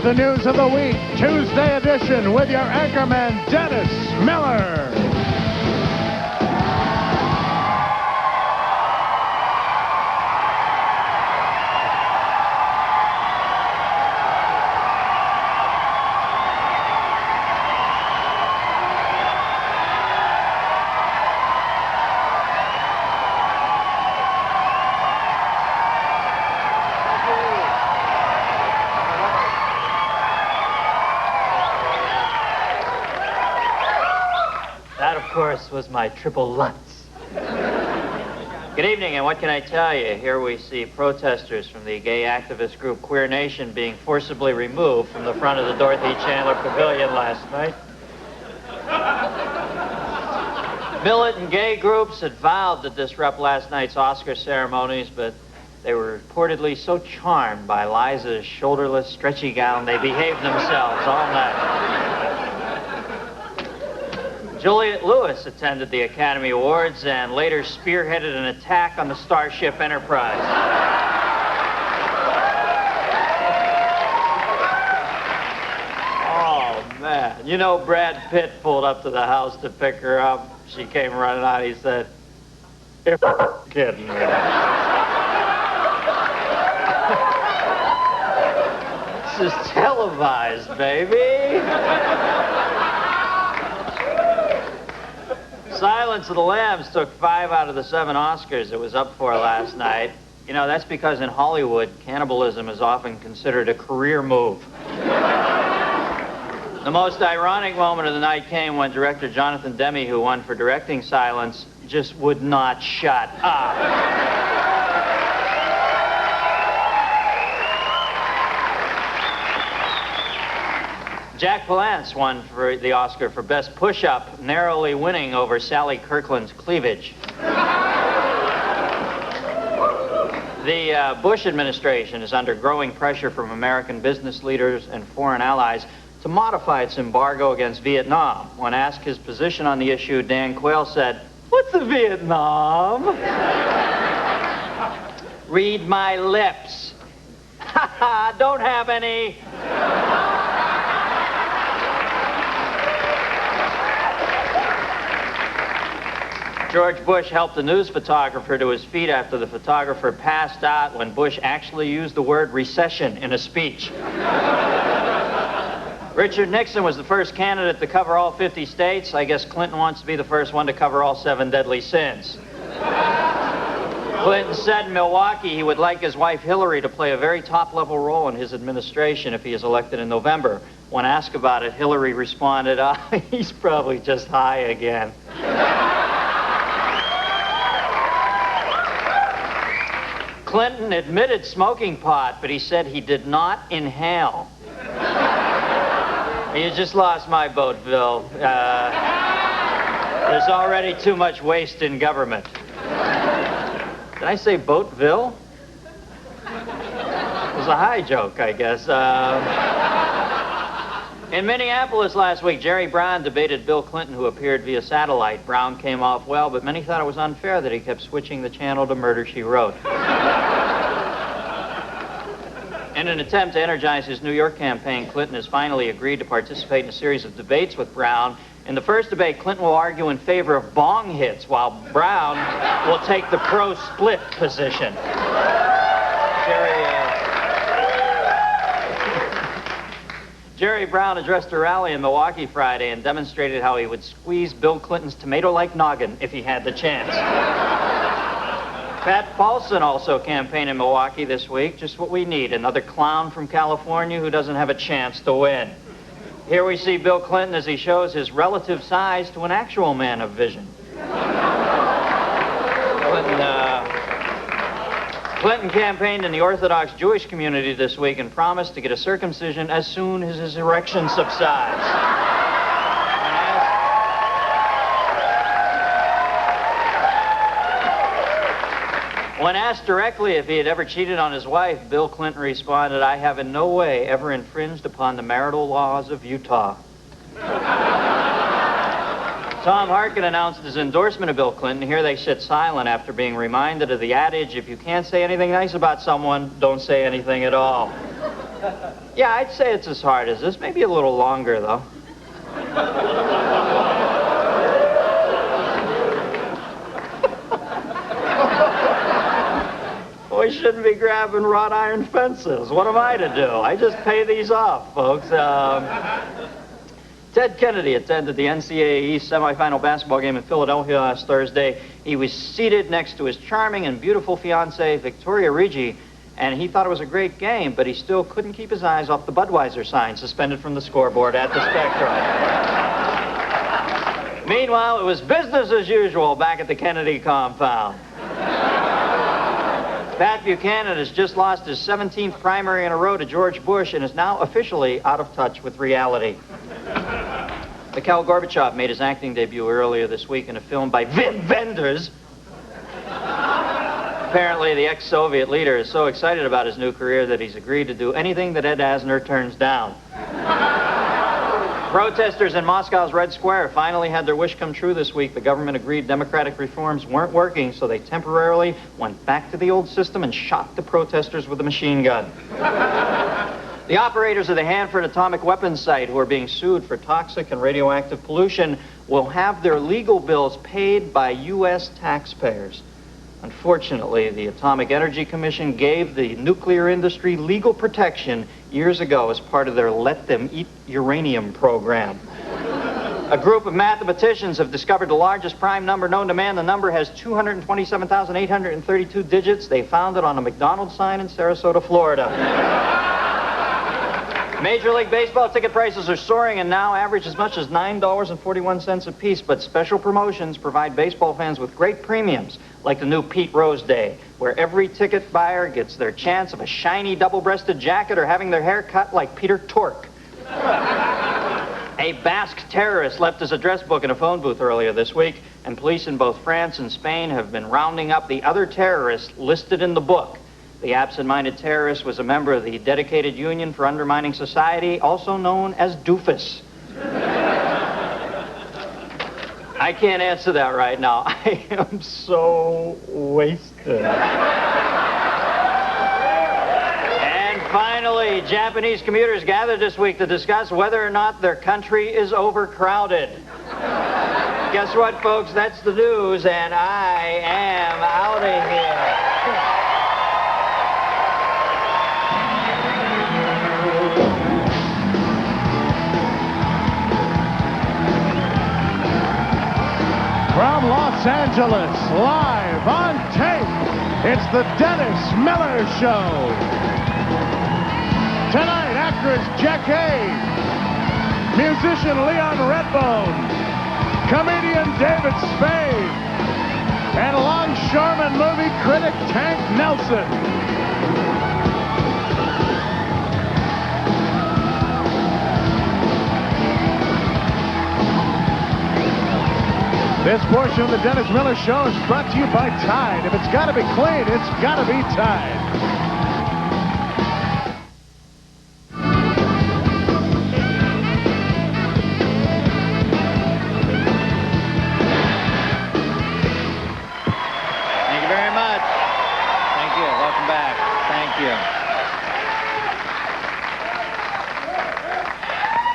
the news of the week, Tuesday edition, with your anchorman, Dennis Miller. Of course, was my triple Lutz. Good evening, and what can I tell you? Here we see protesters from the gay activist group Queer Nation being forcibly removed from the front of the Dorothy Chandler Pavilion last night. Militant gay groups had vowed to disrupt last night's Oscar ceremonies, but they were reportedly so charmed by Liza's shoulderless, stretchy gown, they behaved themselves all night. Juliette Lewis attended the Academy Awards and later spearheaded an attack on the Starship Enterprise. Oh, man. You know, Brad Pitt pulled up to the house to pick her up. She came running out. He said, "You're kidding me." This is televised, baby. Silence of the Lambs took 5 out of the 7 Oscars it was up for last night. You know, that's because in Hollywood, cannibalism is often considered a career move. The most ironic moment of the night came when director Jonathan Demme, who won for directing Silence, just would not shut up. Jack Palance won for the Oscar for Best Push-Up, narrowly winning over Sally Kirkland's cleavage. The Bush administration is under growing pressure from American business leaders and foreign allies to modify its embargo against Vietnam. When asked his position on the issue, Dan Quayle said, "What's the Vietnam?" "Read my lips." "Ha ha, don't have any." George Bush helped a news photographer to his feet after the photographer passed out when Bush actually used the word recession in a speech. Richard Nixon was the first candidate to cover all 50 states. I guess Clinton wants to be the first one to cover all 7 deadly sins. Clinton said in Milwaukee he would like his wife Hillary to play a very top-level role in his administration if he is elected in November. When asked about it, Hillary responded, "He's probably just high again." Clinton admitted smoking pot, but he said he did not inhale. You just lost my vote, Bill. There's already too much waste in government. Did I say Boatville? It was a high joke, I guess. In Minneapolis last week, Jerry Brown debated Bill Clinton, who appeared via satellite. Brown came off well, but many thought it was unfair that he kept switching the channel to Murder, She Wrote. In an attempt to energize his New York campaign, Clinton has finally agreed to participate in a series of debates with Brown. In the first debate, Clinton will argue in favor of bong hits, while Brown will take the pro-split position. Jerry Brown addressed a rally in Milwaukee Friday and demonstrated how he would squeeze Bill Clinton's tomato-like noggin if he had the chance. Pat Paulson also campaigned in Milwaukee this week. Just what we need, another clown from California who doesn't have a chance to win. Here we see Bill Clinton as he shows his relative size to an actual man of vision. Clinton campaigned in the Orthodox Jewish community this week and promised to get a circumcision as soon as his erection subsides. When asked directly if he had ever cheated on his wife, Bill Clinton responded, "I have in no way ever infringed upon the marital laws of Utah." Tom Harkin announced his endorsement of Bill Clinton. Here they sit silent after being reminded of the adage, if you can't say anything nice about someone, don't say anything at all. Yeah, I'd say it's as hard as this. Maybe a little longer, though. We shouldn't be grabbing wrought iron fences. What am I to do? I just pay these off, folks. Ted Kennedy attended the NCAA East semifinal basketball game in Philadelphia last Thursday. He was seated next to his charming and beautiful fiancée, Victoria Ricci, and he thought it was a great game, but he still couldn't keep his eyes off the Budweiser sign suspended from the scoreboard at the Spectrum. Meanwhile, it was business as usual back at the Kennedy compound. Pat Buchanan has just lost his 17th primary in a row to George Bush and is now officially out of touch with reality. Mikhail Gorbachev made his acting debut earlier this week in a film by Wim Wenders. Apparently, the ex-Soviet leader is so excited about his new career that he's agreed to do anything that Ed Asner turns down. Protesters in Moscow's Red Square finally had their wish come true this week. The government agreed democratic reforms weren't working, so they temporarily went back to the old system and shot the protesters with a machine gun. The operators of the Hanford atomic weapons site, who are being sued for toxic and radioactive pollution, will have their legal bills paid by U.S. taxpayers. Unfortunately, the Atomic Energy Commission gave the nuclear industry legal protection years ago as part of their Let Them Eat Uranium program. A group of mathematicians have discovered the largest prime number known to man. The number has 227,832 digits. They found it on a McDonald's sign in Sarasota, Florida. Major League Baseball ticket prices are soaring and now average as much as $9.41 a piece, but special promotions provide baseball fans with great premiums, like the new Pete Rose Day, where every ticket buyer gets their chance of a shiny double-breasted jacket or having their hair cut like Peter Tork. A Basque terrorist left his address book in a phone booth earlier this week, and police in both France and Spain have been rounding up the other terrorists listed in the book. The absent-minded terrorist was a member of the Dedicated Union for Undermining Society, also known as Doofus. I can't answer that right now. I am so wasted. And finally, Japanese commuters gathered this week to discuss whether or not their country is overcrowded. Guess what, folks? That's the news, and I am out of here. From Los Angeles, live on tape, it's the Dennis Miller Show. Tonight, actress Jackée, musician Leon Redbone, comedian David Spade, and longshoreman movie critic Tank Nelson. This portion of the Dennis Miller Show is brought to you by Tide. If it's got to be clean, it's got to be Tide. Thank you very much. Thank you. Welcome back. Thank you.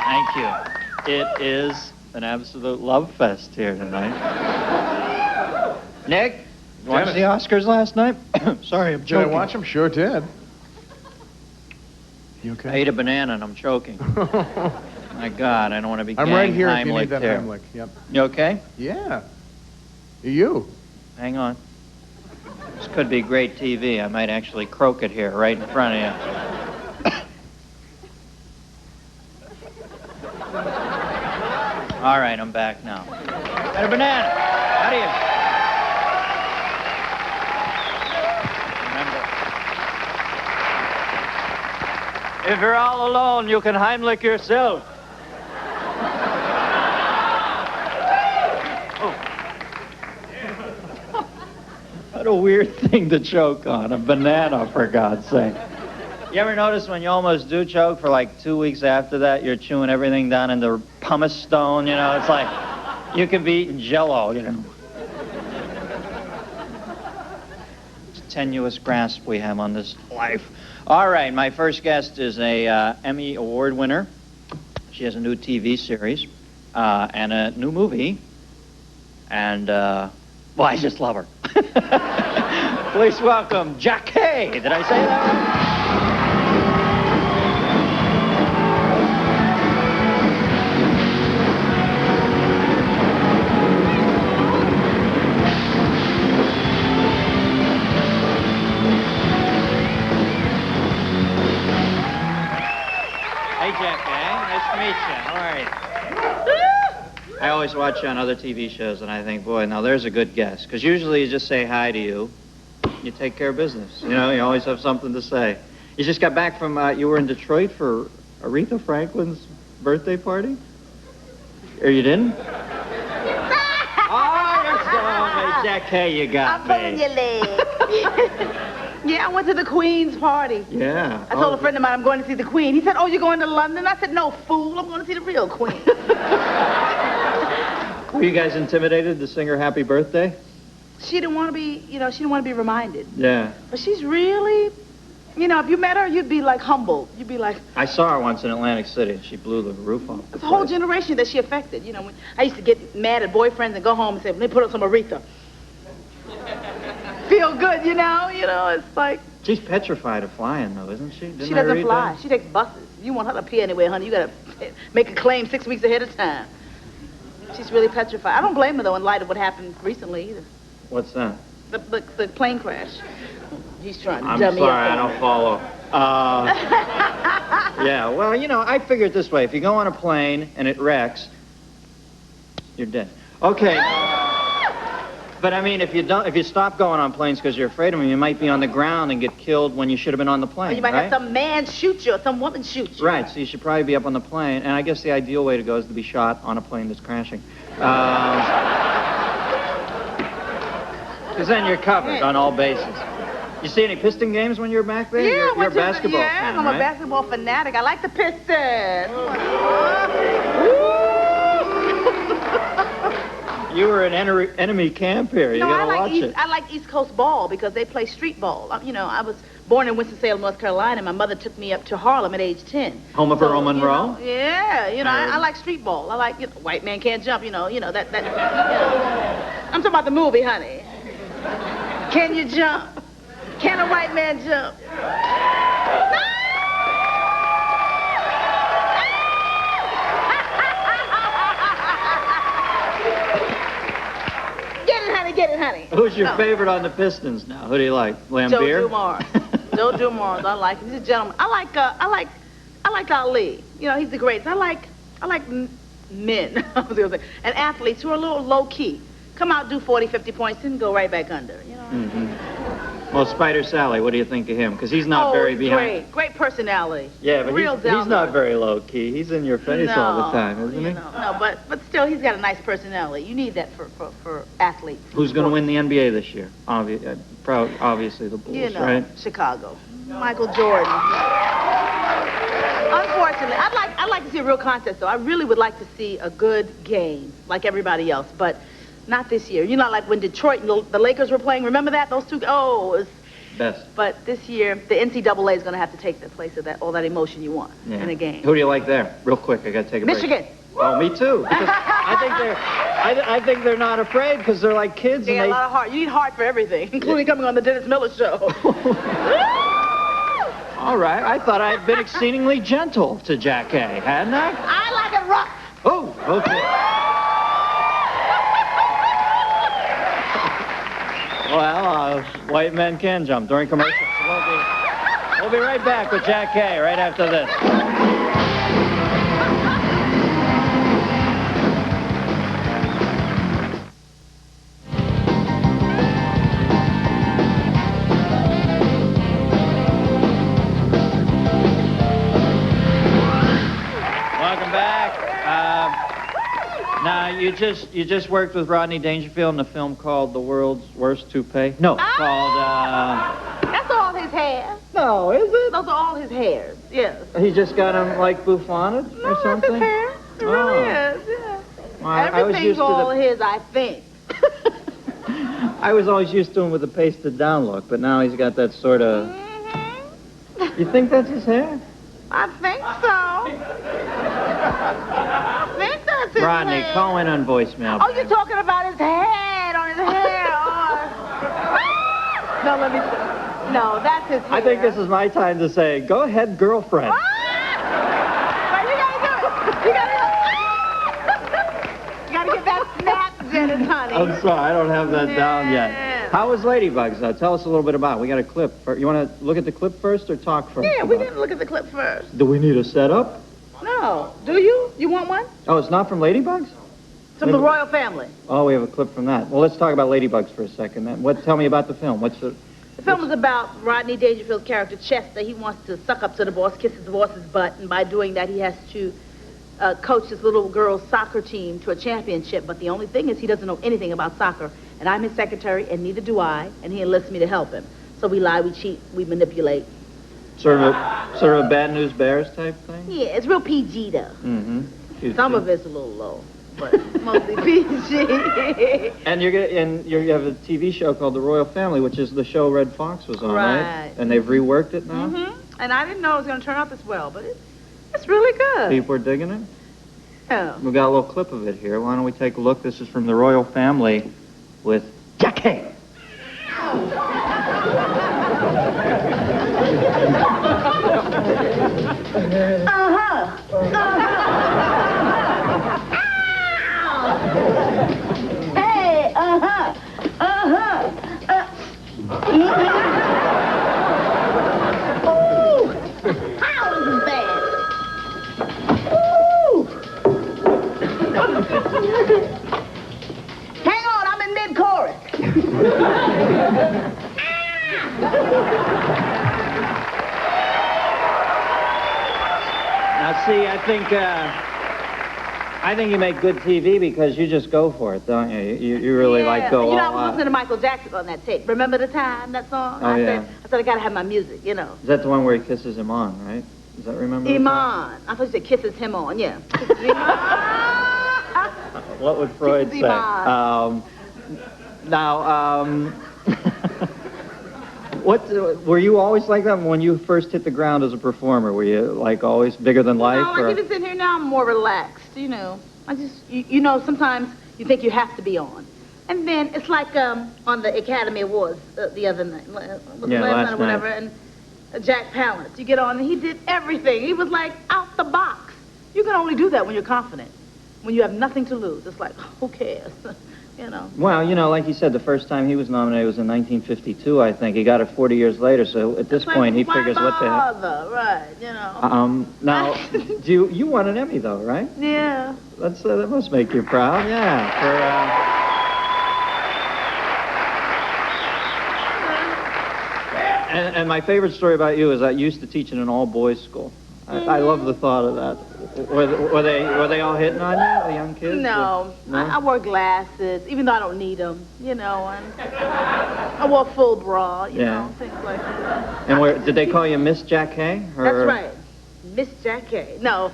Thank you. It is an absolute love fest here tonight. Nick, you watched the Oscars last night? Sorry, I'm choking. Did I watch them? Sure did. You okay? I ate a banana and I'm choking. My God, I don't want to be I'm right here if you Heimlich need that here. Heimlich. Yep. You okay? Yeah. You. Hang on. This could be great TV. I might actually croak it here right in front of you. All right, I'm back now. Got a banana. How do you? Remember, if you're all alone, you can Heimlich yourself. Oh. What a weird thing to choke on, a banana, for God's sake. You ever notice when you almost do choke for like 2 weeks after that, you're chewing everything down into pumice stone, you know? It's like you could be eating Jell-O, you know? tenuous grasp we have on this life. All right, my first guest is a Emmy Award winner. She has a new TV series and a new movie. And, well, I just love her. Please welcome Jackée. Did I say that right? Hey, Jackée. Nice to meet you. How are you? I always watch you on other TV shows, and I think, boy, now there's a good guest. Because usually you just say hi to you. You take care of business. You know, you always have something to say. You just got back from, you were in Detroit for Aretha Franklin's birthday party? Or you didn't? Oh, you're so Jackée, you got I'm me. pulling your leg. Yeah, I went to the Queen's party. Yeah. I told a friend of mine I'm going to see the Queen. He said, oh, you're going to London? I said, no, fool, I'm going to see the real Queen. Were you guys intimidated to sing her happy birthday? She didn't want to be, she didn't want to be reminded. Yeah. But she's really, if you met her, you'd be like humbled. You'd be like... I saw her once in Atlantic City. She blew the roof off. It's a whole generation that she affected. When I used to get mad at boyfriends and go home and say, let me put up some Aretha. Feel good, it's like... She's petrified of flying, though, isn't she? She doesn't fly. She takes buses. If you want her to appear anywhere, honey, you got to make a claim 6 weeks ahead of time. She's really petrified. I don't blame her, though, in light of what happened recently, either. What's that? The plane crash. He's trying to I'm dumb me sorry, up. I don't follow. Yeah, well, I figure it this way. If you go on a plane and it wrecks, you're dead. Okay. But I mean, if you stop going on planes because you're afraid of them, you might be on the ground and get killed when you should have been on the plane. Or you might have some man shoot you or some woman shoot you. Right, so you should probably be up on the plane. And I guess the ideal way to go is to be shot on a plane that's crashing. Because then you're covered on all bases. You see any Piston games when you were back there? Yeah, you're a basketball fan, I'm right? a basketball fanatic. I like the Pistons. You were in enemy camp here. You gotta watch it. I like East Coast ball because they play street ball. I was born in Winston-Salem, North Carolina. My mother took me up to Harlem at age 10. Home of Earl Monroe? I like street ball. I like, white man can't jump, I'm talking about the movie, honey. Can you jump? Can a white man jump? Get it, honey. Who's your favorite on the Pistons now? Who do you like? Lambeer? Joe Dumars. Joe Dumars. I like him. He's a gentleman. I like Ali. He's the greatest. I like men. I was gonna say, and athletes who are a little low key. Come out, do 40, 50 points, and go right back under. Mm-hmm. Well, Spider Sally, what do you think of him? Because he's not very behind. Great personality. Yeah, but he's not very low key. He's in your face all the time, isn't he? No, but still, he's got a nice personality. You need that for athletes. Who's going to win the NBA this year? Obviously the Bulls, right? Chicago. Michael Jordan. Unfortunately, I'd like to see a real contest, though. I really would like to see a good game, like everybody else, but not this year. Like when Detroit and the Lakers were playing. Remember that? Those two? Oh, it was... Best. But this year, the NCAA is going to have to take the place of all that emotion you want in a game. Who do you like there? Real quick, I got to take a break. Michigan. Oh, me too. Because I think they're not afraid because they're like kids. They got a lot of heart. You need heart for everything, including coming on the Dennis Miller Show. All right. I thought I had been exceedingly gentle to Jackée, hadn't I? I like it rough. Oh, okay. Well, white men can jump during commercials. We'll be right back with Jackée right after this. Welcome back. Now, you just worked with Rodney Dangerfield in a film called The World's Worst Toupee? No, called, That's all his hair. No, is it? Those are all his hairs, yes. He just got him, like, bouffoned or something? No, that's his hair. It really is, yeah. Well, Everything's all his, I think. I was always used to him with the pasted down look, but now he's got that sort of... You think that's his hair? I think so. I think that's his Rodney, hair. call in on voicemail. Oh, you're talking about his head on his hair. No, let me see. No, that's his hair. I think this is my time to say, go ahead, girlfriend. But you gotta do it. You gotta get that snap, Dennis, honey. I'm sorry, I don't have that down Yeah. yet. How was Ladybugs, though? Tell us a little bit about it. We got a clip. You want to look at the clip first or talk first? Yeah, we didn't look at the clip first. Do we need a setup? No. Do you? You want one? Oh, it's not from Ladybugs? From the royal family. Oh, we have a clip from that. Well, let's talk about Ladybugs for a second. Then. Tell me about the film. The film is about Rodney Dangerfield's character, Chester. He wants to suck up to the boss, kiss the boss's butt, and by doing that, he has to coach this little girl's soccer team to a championship. But the only thing is he doesn't know anything about soccer. And I'm his secretary, and neither do I, and he enlists me to help him. So we lie, we cheat, we manipulate. Sort of a Bad News Bears type thing? Yeah, it's real PG, though. Mm-hmm. Some of it's a little low, but mostly PG. And you have a TV show called The Royal Family, which is the show Red Fox was on, right? And they've reworked it now? Mm-hmm. And I didn't know it was going to turn out this well, but it's really good. People are digging it? Yeah. We've got a little clip of it here. Why don't we take a look? This is from The Royal Family with Jackée. Hey, Ooh, how is that? Ooh. Hang on, I'm in mid-chorus. Now, see, I think you make good TV because you just go for it, don't you? You really like go all I was out. listening to Michael Jackson on that tape. Remember the time, that song? Oh, I yeah. said I gotta have my music, you know. Is that the one where he kisses him on, right? Does that remember? Iman. I thought you said kisses him on, yeah. Kisses Iman. What would Freud Kisses say? Iman. Were you always like that when you first hit the ground as a performer? Were you like always bigger than life? No, like even sitting here now, I'm more relaxed, you know. I just, you know, sometimes you think you have to be on. And then it's like on the Academy Awards the other night, last night or whatever, and Jack Palance, you get on and he did everything. He was like out the box. You can only do that when you're confident, when you have nothing to lose. It's like, who cares? You know. Well, you know, like you said, the first time he was nominated was in 1952, I think. He got it 40 years later, so at this point he figures what the heck. Right, you know. Now, you won an Emmy, though, right? Yeah. That must make you proud, yeah. And my favorite story about you is I used to teach in an all-boys school. I love the thought of that. Were they all hitting on you, the young kids? No. I wore glasses, even though I don't need them, you know. And I wore full bra, you know, things like that. And did they call you Miss Jackée? That's right. Miss Jackée. No.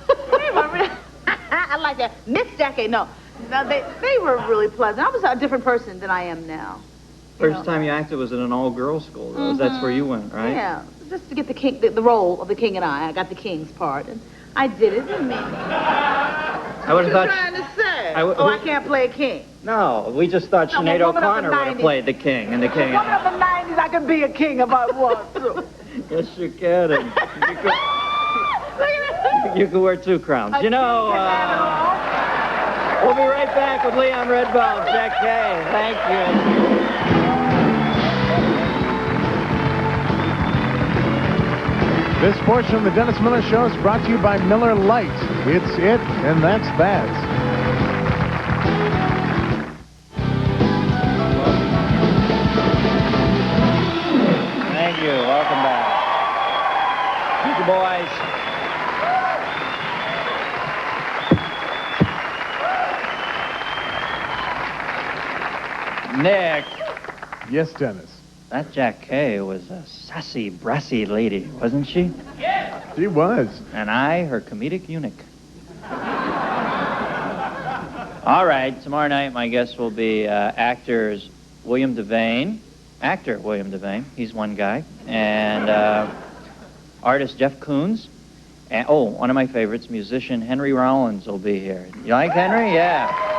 I like that. Miss Jackée, no. No, they were really pleasant. I was a different person than I am now. First time you acted was in an all-girls school, though. Mm-hmm. That's where you went, right? Yeah, just to get the role of the king and I got the king's part, and I did it. What you trying to say? I can't play a king. No, we just thought Sinead O'Connor would have played the king and the king. Woman of the 90s, I could be a king if I want to. Yes, you can. You could wear two crowns. You know, we'll be right back with Leon Redbone, Jackée. Thank you. This portion of the Dennis Miller Show is brought to you by Miller Lite. It's it, and that's Baz. Thank you. Welcome back. Thank you, boys. Nick. Yes, Dennis. That Jackée was a sassy, brassy lady, wasn't she? Yes. She was. And I, her comedic eunuch. All right, tomorrow night my guests will be actors William Devane, actor William Devane, he's one guy, and artist Jeff Koons, and one of my favorites, musician Henry Rollins will be here. You like Henry? Yeah.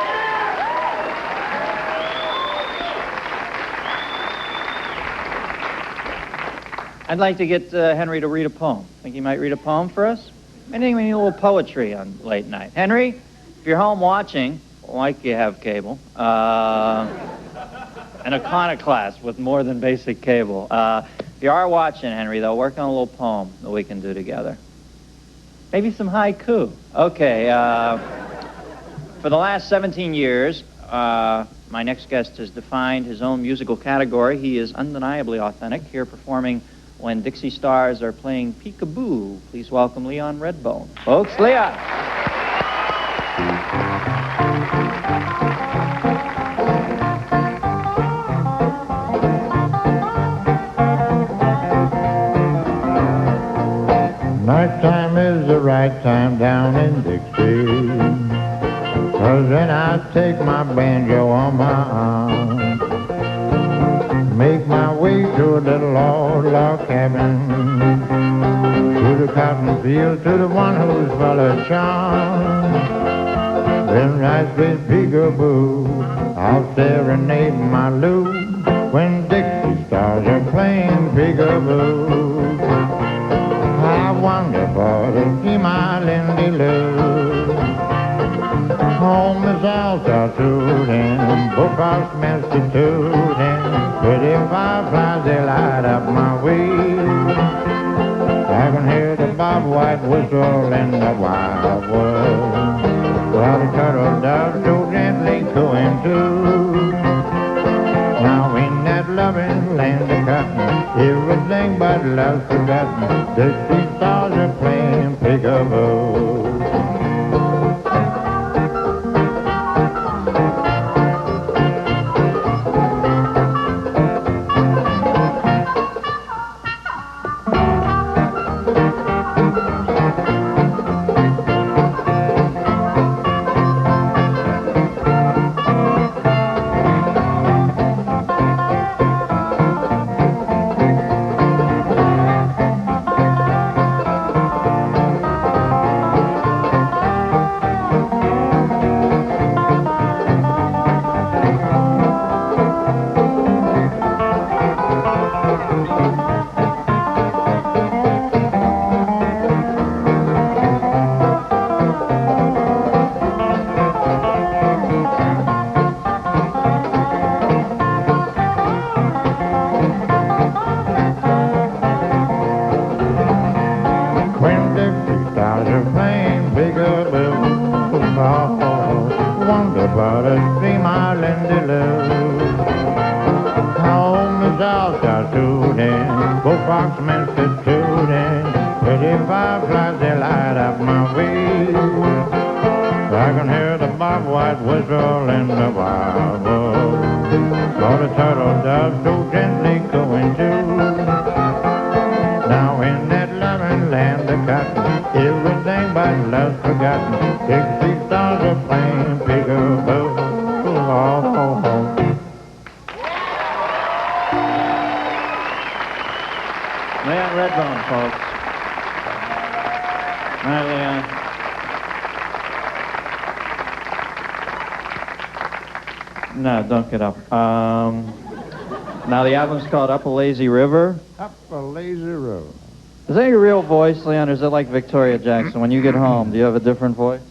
I'd like to get Henry to read a poem. Think he might read a poem for us? I think we need a little poetry on late night. Henry, if you're home watching, like you have cable, an iconoclast with more than basic cable. If you are watching, Henry, though, work on a little poem that we can do together. Maybe some haiku. Okay. For the last 17 years, my next guest has defined his own musical category. He is undeniably authentic, here performing When Dixie Stars Are Playing Peekaboo. Please welcome Leon Redbone. Folks, Leon. Nighttime is the right time down in Dixie, 'cause then I take my banjo on my arm, make my way to a little old log cabin, to the cotton field, to the one who's full of charm. Then I play peekaboo, I'll serenade my loo, when Dixie stars are playing peekaboo. I wonder for to see my Lindy Lou. Home is altitude, bullfrogs instituting, pretty fireflies they light up my way. I can hear the bob-white whistle in the wild world, while the turtle doves so gently cooing too. Now in that loving land of cotton, everything but love's forgotten. Dixie stars are playing peekaboo. No, don't get up. Now the album's called Up a Lazy River. Up a lazy river. Is that your real voice, Leon, or is it like Victoria Jackson? When you get home, do you have a different voice?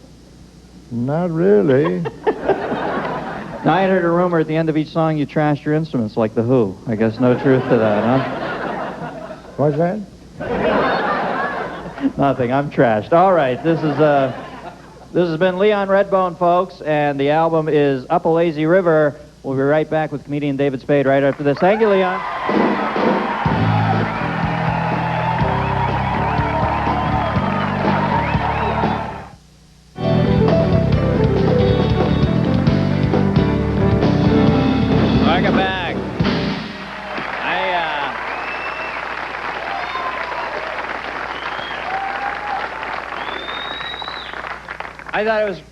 Not really. Now, I had heard a rumor at the end of each song you trashed your instruments like The Who. I guess no truth to that, huh? What's that? Nothing, I'm trashed. All right, this has been Leon Redbone, folks, and the album is Up a Lazy River. We'll be right back with comedian David Spade right after this. Thank you, Leon. Welcome back.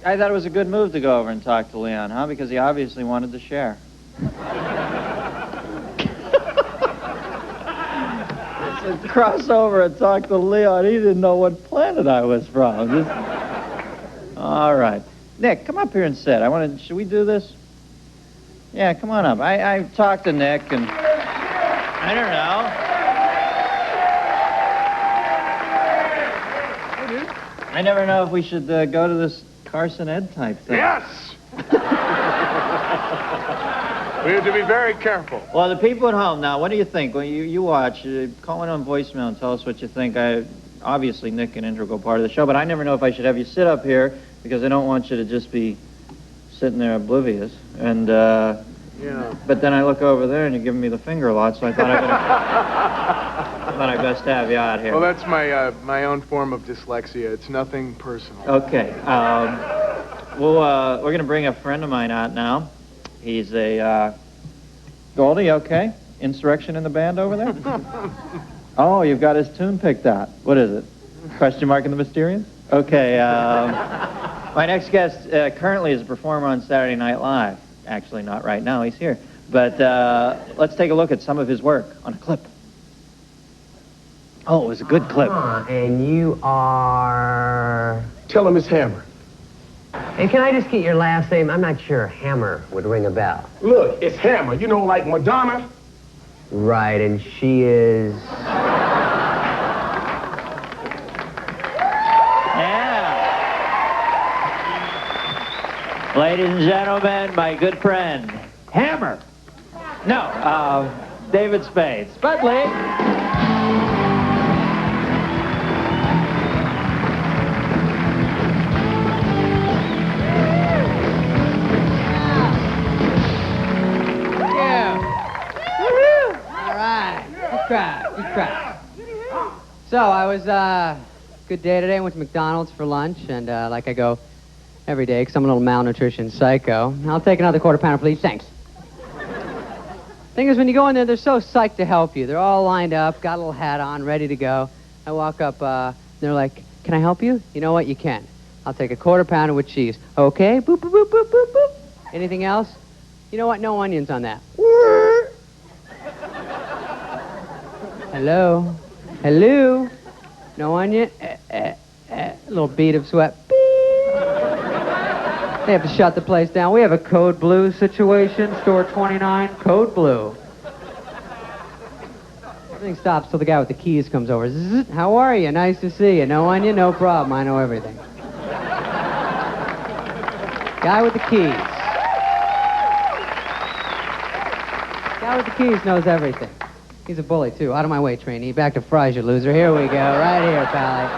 I thought it was a good move to go over and talk to Leon, huh? Because he obviously wanted to share. to cross over and talk to Leon. He didn't know what planet I was from. All right. Nick, come up here and sit. Should we do this? Yeah, come on up. I talked to Nick and... I don't know. I never know if we should go to this Carson Ed type thing. Yes! We have to be very careful. Well, the people at home now, what do you think? When you watch, call in on voicemail and tell us what you think. Obviously, Nick, an integral part of the show, but I never know if I should have you sit up here because I don't want you to just be sitting there oblivious. And, Yeah. But then I look over there and you're giving me the finger a lot, so I thought I'd best have you out here. Well, that's my own form of dyslexia. It's nothing personal. Okay. We're going to bring a friend of mine out now. He's a... Goldie, okay? Insurrection in the band over there? Oh, you've got his tune picked out. What is it? Question mark in the Mysterians? Okay. My next guest currently is a performer on Saturday Night Live. Actually, not right now. He's here. But let's take a look at some of his work on a clip. Oh, it was a good clip. And you are... Tell him it's Hammer. And can I just get your last name? I'm not sure Hammer would ring a bell. Look, it's Hammer. You know, like Madonna? Right, and she is... Yeah. Ladies and gentlemen, my good friend, Hammer. No, David Spade. Spud Lee. Good crowd. So I was, good day today. I went to McDonald's for lunch, and like I go every day, because I'm a little malnutrition psycho. I'll take another quarter pounder, please. Thanks. Thing is, when you go in there, they're so psyched to help you. They're all lined up, got a little hat on, ready to go. I walk up, they're like, can I help you? You know what? You can. I'll take a quarter pounder with cheese. Okay, boop, boop, boop, boop, boop, boop. Anything else? You know what? No onions on that. Hello? Hello? No onion? A little bead of sweat. Beep. They have to shut the place down. We have a code blue situation. Store 29, code blue. Everything stops till the guy with the keys comes over. Zzz, how are you? Nice to see you. No onion? No problem. I know everything. Guy with the keys. Guy with the keys knows everything. He's a bully, too. Out of my way, trainee. Back to fries, you loser. Here we go. Right here, pally.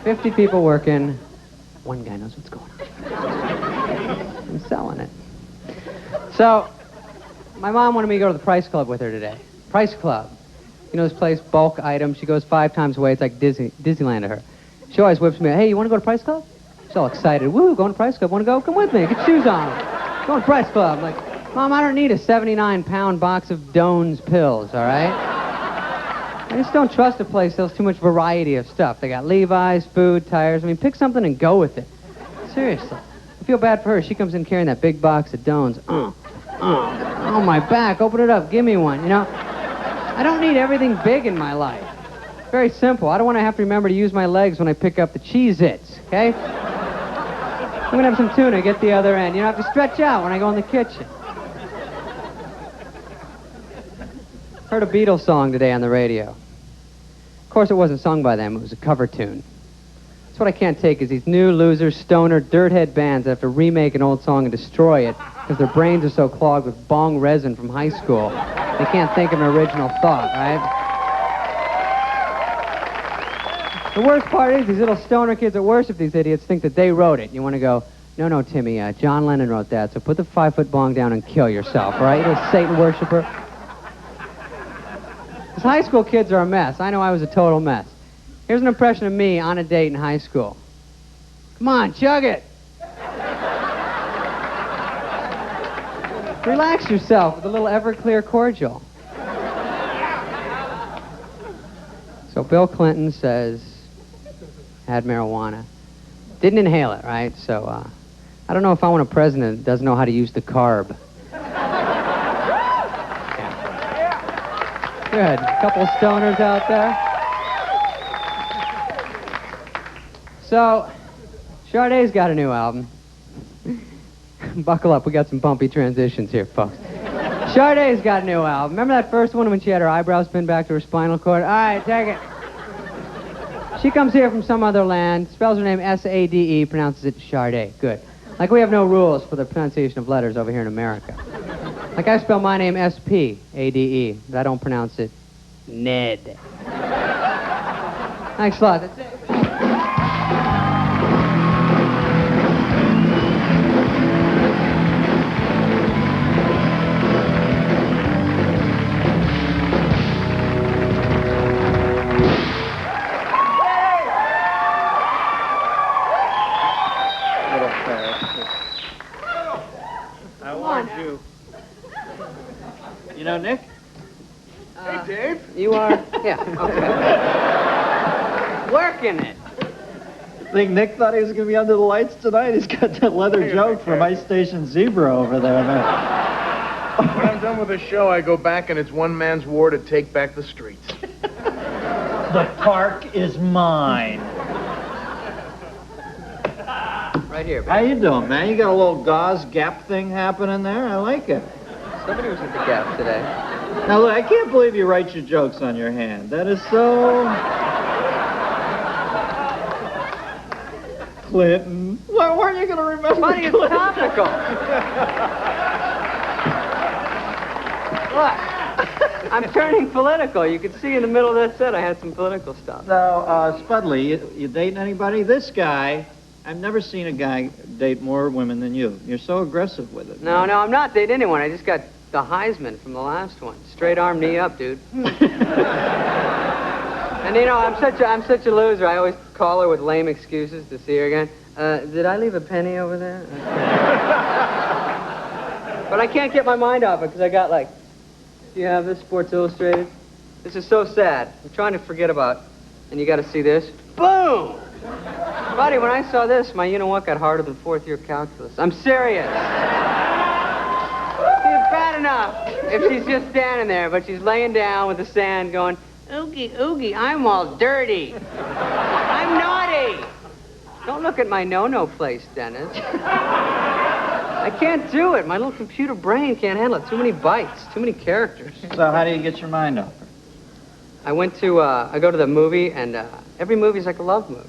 50 people working. One guy knows what's going on. I'm selling it. So, my mom wanted me to go to the Price Club with her today. Price Club. You know this place, bulk items. She goes 5 times away. It's like Disneyland to her. She always whips me, hey, you want to go to Price Club? She's all excited. Woo, going to Price Club. Want to go? Come with me. Get shoes on. Going to Price Club. I'm like, Mom, I don't need a 79-pound box of Doan's pills, all right? I just don't trust a place that sells too much variety of stuff. They got Levi's, food, tires. I mean, pick something and go with it. Seriously. I feel bad for her. She comes in carrying that big box of Doan's. Oh, my back. Open it up. Give me one, you know? I don't need everything big in my life. Very simple. I don't want to have to remember to use my legs when I pick up the Cheez-Its, okay? I'm going to have some tuna. Get the other end. You don't have to stretch out when I go in the kitchen. Heard a Beatles song today on the radio. Of course, it wasn't sung by them. It was a cover tune. That's what I can't take is these new loser, stoner, dirthead bands that have to remake an old song and destroy it because their brains are so clogged with bong resin from high school. They can't think of an original thought, right? The worst part is these little stoner kids that worship these idiots think that they wrote it. You want to go, no, Timmy, John Lennon wrote that, so put the 5-foot bong down and kill yourself, all right? You little Satan worshiper. These high school kids are a mess. I know I was a total mess. Here's an impression of me on a date in high school. Come on, chug it. Relax yourself with a little Everclear cordial. So Bill Clinton says, had marijuana. Didn't inhale it, right? So, I don't know if I want a president that doesn't know how to use the carb. Good. Couple stoners out there. So, Sade's got a new album. Buckle up, we got some bumpy transitions here, folks. Sade's got a new album. Remember that first one when she had her eyebrows pinned back to her spinal cord? All right, take it. She comes here from some other land, spells her name S-A-D-E, pronounces it Sade. Good. Like we have no rules for the pronunciation of letters over here in America. Like I spell my name S-P-A-D-E, but I don't pronounce it Ned. Thanks a lot. That's it. You know, Nick? Hey, Dave. You are? Yeah, okay. Working it. Think Nick thought he was going to be under the lights tonight? He's got that leather joke from Ice Station Zebra over there, man. When I'm done with the show, I go back and it's one man's war to take back the streets. The park is mine. Right here, baby. How you doing, man? You got a little gauze gap thing happening there? I like it. Somebody was at the Gap today. Now, look, I can't believe you write your jokes on your hand. That is so... Clinton. Why weren't you going to remember Funny, it's Clinton? topical. Look, I'm turning political. You can see in the middle of that set I had some political stuff. Now, Spudley, you dating anybody? This guy, I've never seen a guy date more women than you. You're so aggressive with it. No, I'm not dating anyone. I just got the Heisman from the last one. Straight arm, knee up, dude. And you know, I'm such a loser. I always call her with lame excuses to see her again. Did I leave a penny over there? But I can't get my mind off it because I got like, do you have this, Sports Illustrated? This is so sad. I'm trying to forget about, and you got to see this. Boom! Buddy, when I saw this, my you-know-what got harder than fourth year calculus. I'm serious. It's bad enough if she's just standing there, but she's laying down with the sand going, oogie, oogie, I'm all dirty. I'm naughty. Don't look at my no-no place, Dennis. I can't do it. My little computer brain can't handle it. Too many bytes, too many characters. So how do you get your mind off her? I go to the movie, and every movie's like a love movie.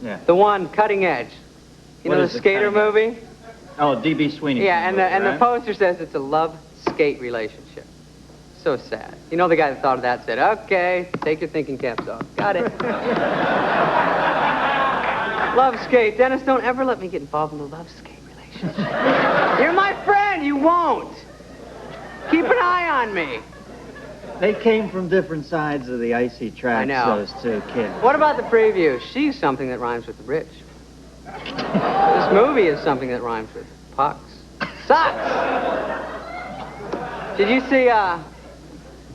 Yeah. The one, Cutting Edge. You What know is the the skater Cutting movie? Oh, D.B. Sweeney. Yeah, and movie, the right? poster says it's a love-skate relationship. So sad. You know the guy that thought of that said, okay, take your thinking caps off. Got it. Love skate. Dennis, don't ever let me get involved in a love skate relationship. You're my friend. You won't. Keep an eye on me. They came from different sides of the icy tracks, I know. those two kids. What about the preview? She's something that rhymes with rich. This movie is something that rhymes with pucks. Sucks. Did you see,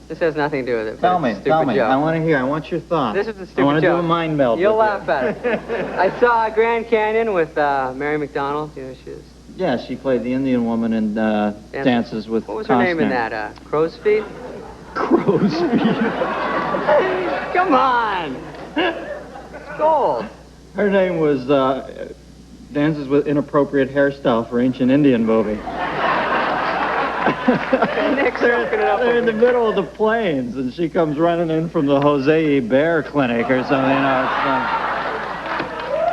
this has nothing to do with it. Tell but me, it's a stupid joke. I want to hear. I want your thoughts. This is a I stupid want to joke. do a mind meld. You'll with laugh at it. I saw Grand Canyon with Mary McDonald. You know who she is? Yeah, she played the Indian woman in Dances with What was her name in Costner. that? Crow's Feet? Crow's feet. Come on. It's gold. Her name was Dances with Inappropriate Hairstyle for Ancient Indian Movie. Nick's soaking it up. They're in the middle of the plains, and she comes running in from the Jose E. Bear Clinic or something. You know,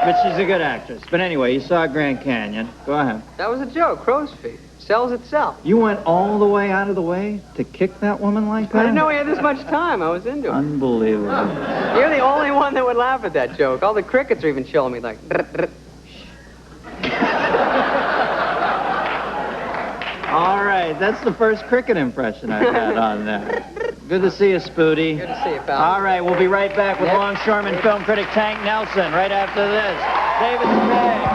but she's a good actress. But anyway, you saw Grand Canyon. Go ahead. That was a joke. Crow's Feet. Sells itself. You went all the way out of the way to kick that woman like that? I didn't know we had this much time. I was into it. Unbelievable. You're the only one that would laugh at that joke. All the crickets are even chilling me like... All right, that's the first cricket impression I've had on there. Good to see you, Spooty. Good to see you, pal. All right, we'll be right back with Yep. longshoreman film critic Tank Nelson right after this. David Spade.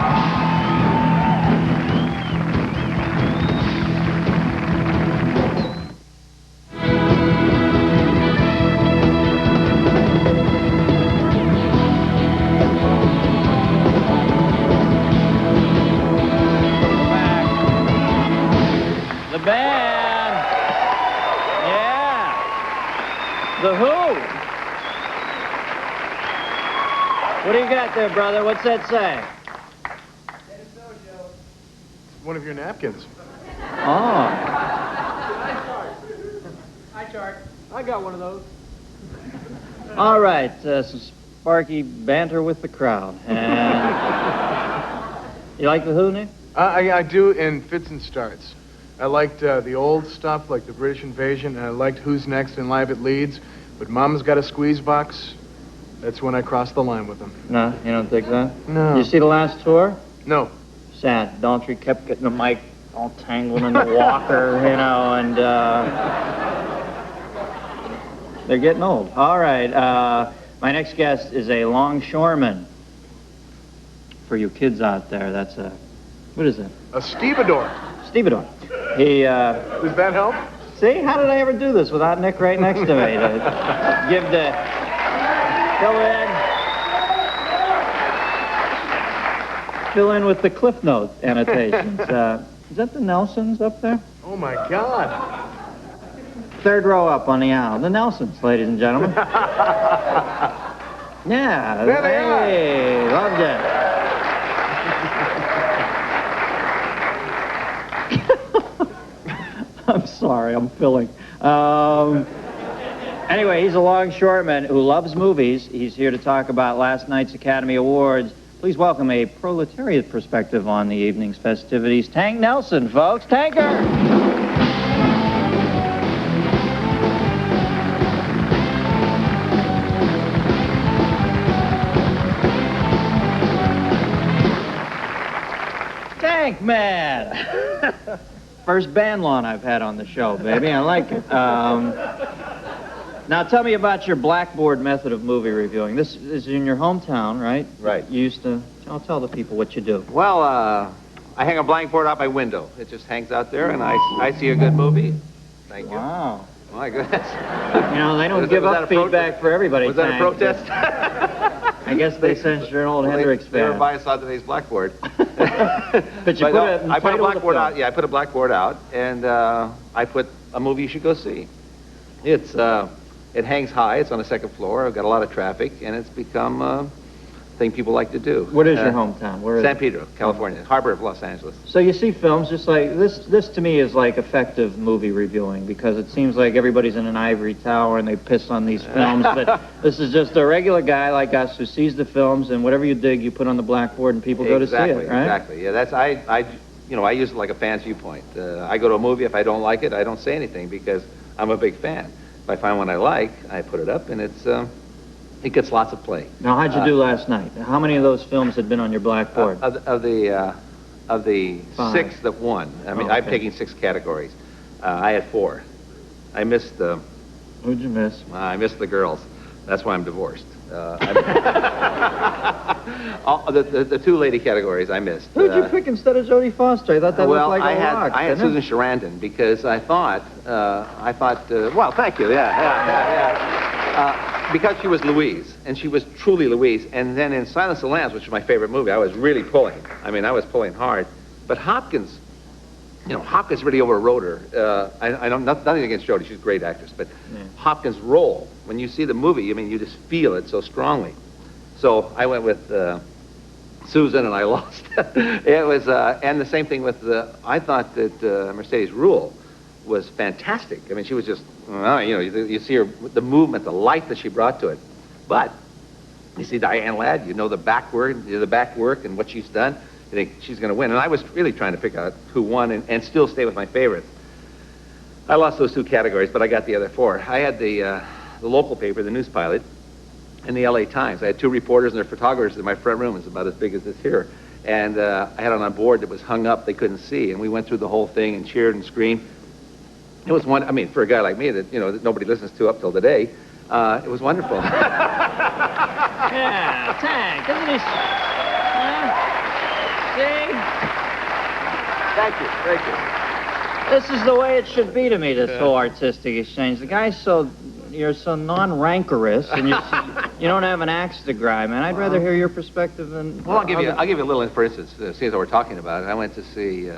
The Who. What do you got there, brother? What's that say? One of your napkins. Oh. Hi, Chart. I got one of those. All right, some sparky banter with the crowd. And you like The Who, Nick? I do in fits and starts. I liked the old stuff, like the British Invasion, and I liked Who's Next and Live at Leeds. But Mama's Got a Squeeze Box, that's when I crossed the line with them. No, you don't think that? No. You see the last tour? No. Sad. Daltrey kept getting the mic all tangled in the walker, you know, and they're getting old. All right, my next guest is a longshoreman. For you kids out there, that's a, what is it? A stevedore. Stevedore. He, Does that help? see, how did I ever do this without Nick right next to me to give the, fill in with the Cliff Note annotations. Is that the Nelsons up there? Oh, my God. Third row up on the aisle. The Nelsons, ladies and gentlemen. Yeah. There they are. Hey, loved it. I'm sorry, I'm filling. Anyway, he's a longshoreman who loves movies. He's here to talk about last night's Academy Awards. Please welcome a proletariat perspective on the evening's festivities. Tank Nelson, folks. Tanker! Tank Man! First band lawn I've had on the show, baby. I like it. Now, tell me about your blackboard method of movie reviewing. This is in your hometown, right? Right. You used to... I'll tell the people what you do. Well, I hang a blackboard out my window. It just hangs out there, and I see a good movie. Thank you. Wow. My goodness. You know, they don't Was give that up a pro- feedback for everybody. Was that a Tank. protest? I guess they sensed you're an old Hendrix They were fan. biased on today's blackboard. But you put a I put a title of the blackboard film. out. Yeah, I put a blackboard out, and I put a movie you should go see. It's it hangs high. It's on the second floor. I've got a lot of traffic, and it's become a thing people like to do. What is your hometown? Where is San it? Pedro, California, harbor of Los Angeles. So you see films just like this. This to me is like effective movie reviewing because it seems like everybody's in an ivory tower and they piss on these films. But this is just a regular guy like us who sees the films and whatever you dig, you put on the blackboard and people go to see it, right? Exactly. Yeah, that's I use it like a fan's viewpoint. I go to a movie. If I don't like it, I don't say anything because I'm a big fan. If I find one I like, I put it up, and it gets lots of play. Now, how'd you do last night? How many of those films had been on your blackboard? Of the 5. 6 that won. I mean, Oh, okay. I'm taking 6 categories. I had 4. I missed the. Who'd you miss? I missed the girls. That's why I'm divorced. The 2 lady categories I missed. Who'd you pick instead of Jodie Foster? I thought that Well, looked like a rock. I had didn't it? Susan Sarandon because I thought, well, thank you, yeah. Because she was Louise, and she was truly Louise, and then in Silence of the Lambs, which is my favorite movie, I was really pulling. I mean, I was pulling hard. But Hopkins, Hopkins really overrode her. I know nothing against Jodie, she's a great actress, but Hopkins' role, when you see the movie, I mean, you just feel it so strongly. So I went with Susan, and I lost. It was, and the same thing with I thought that Mercedes Ruehl was fantastic. I mean, she was just, you see her, the movement, the light that she brought to it. But you see Diane Ladd, you know the back work and what she's done. You think she's going to win. And I was really trying to pick out who won and still stay with my favorites. I lost those 2 categories, but I got the other 4. I had the local paper, the News Pilot, and the LA Times. I had 2 reporters and their photographers in my front room. It's about as big as this here. And I had it on a board that was hung up. They couldn't see. And we went through the whole thing and cheered and screamed. It was one, I mean, for a guy like me that, that nobody listens to up till today, it was wonderful. Yeah, Tank, isn't he? See? Thank you. This is the way it should be to me, this whole artistic exchange. The guy's you're so non-rancorous, and you don't have an axe to grind, man. I'd rather hear your perspective than... Well, I'll give you a little, for instance, seeing as we're talking about it, I went to see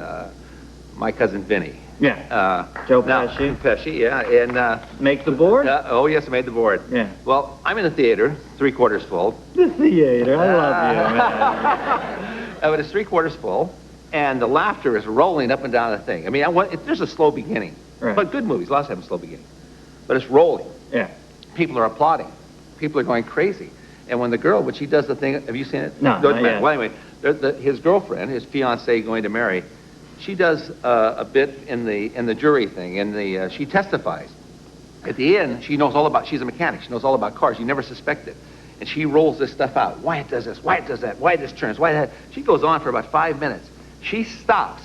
My Cousin Vinny. Yeah. Joe Now, Pesci. Pesci, yeah, and Make the board? oh yes, I made the board. Yeah. Well, I'm in the theater, 3/4 full. The theater. I love you, man. But it's 3/4 full, and the laughter is rolling up and down the thing. I mean, there's a slow beginning, Right. but good movies, lots have a slow beginning, but it's rolling. Yeah. People are applauding. People are going crazy. And when the girl, when she does the thing, have you seen it? No, Doesn't not matter. yet. Well, anyway, his girlfriend, his fiancée going to marry, she does a bit in the jury thing, and she testifies. At the end, she knows all about. She's a mechanic. She knows all about cars. You never suspect it, and she rolls this stuff out. Why it does this? Why it does that? Why this turns? Why that? She goes on for about 5 minutes. She stops,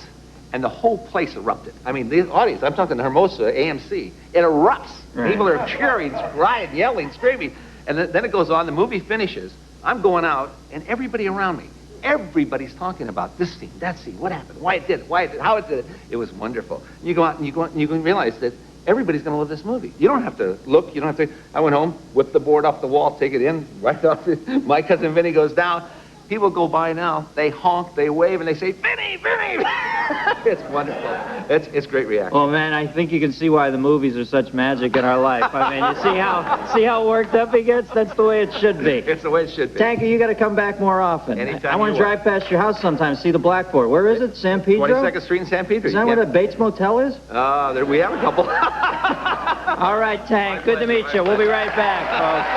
and the whole place erupted. I mean, the audience. I'm talking to Hermosa, AMC. It erupts. Right. People are cheering, crying, yelling, screaming, and then it goes on. The movie finishes. I'm going out, and everybody around me. Everybody's talking about this scene, that scene, what happened, why it did it, why it did it, how it did it. It was wonderful. You go out and you can realize that everybody's going to love this movie. You don't have to look. You don't have to. I went home, whipped the board off the wall, take it in, right off. My Cousin Vinny goes down. People go by now. They honk, they wave, and they say, Vinny, Vinny. It's wonderful. It's great reaction. Well, man, I think you can see why the movies are such magic in our life. I mean, you see how worked up he gets? That's the way it should be. It's the way it should be. Tanker, you got to come back more often. Anytime I want to you drive past your house sometime, see the blackboard. Where is it? San Pedro? 22nd Street in San Pedro. Is that where the Bates Motel is? We have a couple. All right, Tank. Good to meet you. We'll be right back, folks.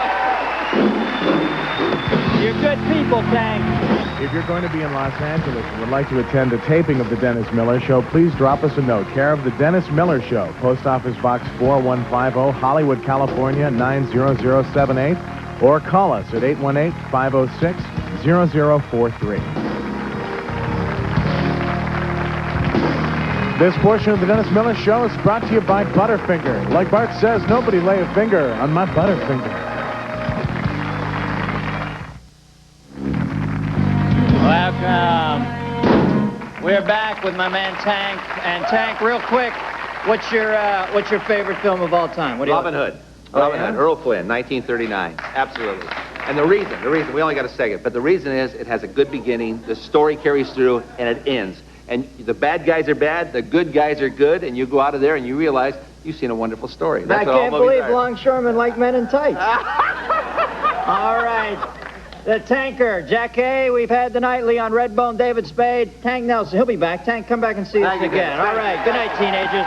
You're good people, Tank. If you're going to be in Los Angeles and would like to attend a taping of The Dennis Miller Show, please drop us a note. Care of The Dennis Miller Show, Post Office Box 4150, Hollywood, California, 90078, or call us at 818-506-0043. This portion of The Dennis Miller Show is brought to you by Butterfinger. Like Bart says, nobody lay a finger on my Butterfinger. Welcome. We're back with my man Tank. And Tank, real quick, what's your favorite film of all time? What do you Robin Hood. Oh, Robin yeah? Hood. Earl Flynn, 1939. Absolutely. And the reason, we only got a second, but the reason is it has a good beginning, the story carries through, and it ends. And the bad guys are bad, the good guys are good, and you go out of there and you realize you've seen a wonderful story. I That's what all can't movies believe are. longshoremen like men in tights. All right. The Tanker, Jackée, we've had the nightly on Redbone, David Spade, Tank Nelson. He'll be back. Tank, come back and see us Thank you, again. guys. All right. Good night, teenagers.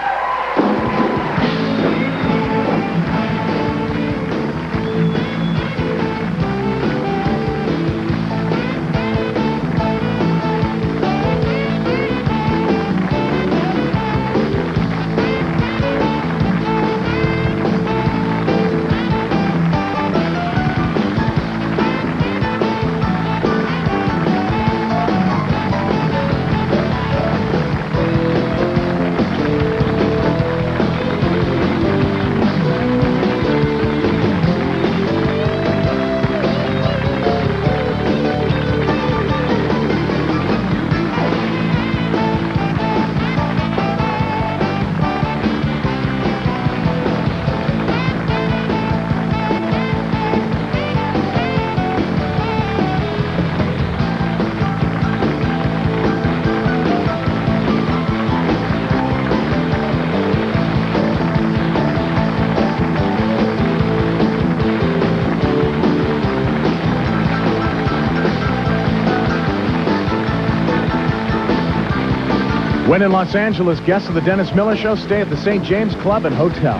When in Los Angeles, guests of the Dennis Miller Show stay at the St. James Club and Hotel.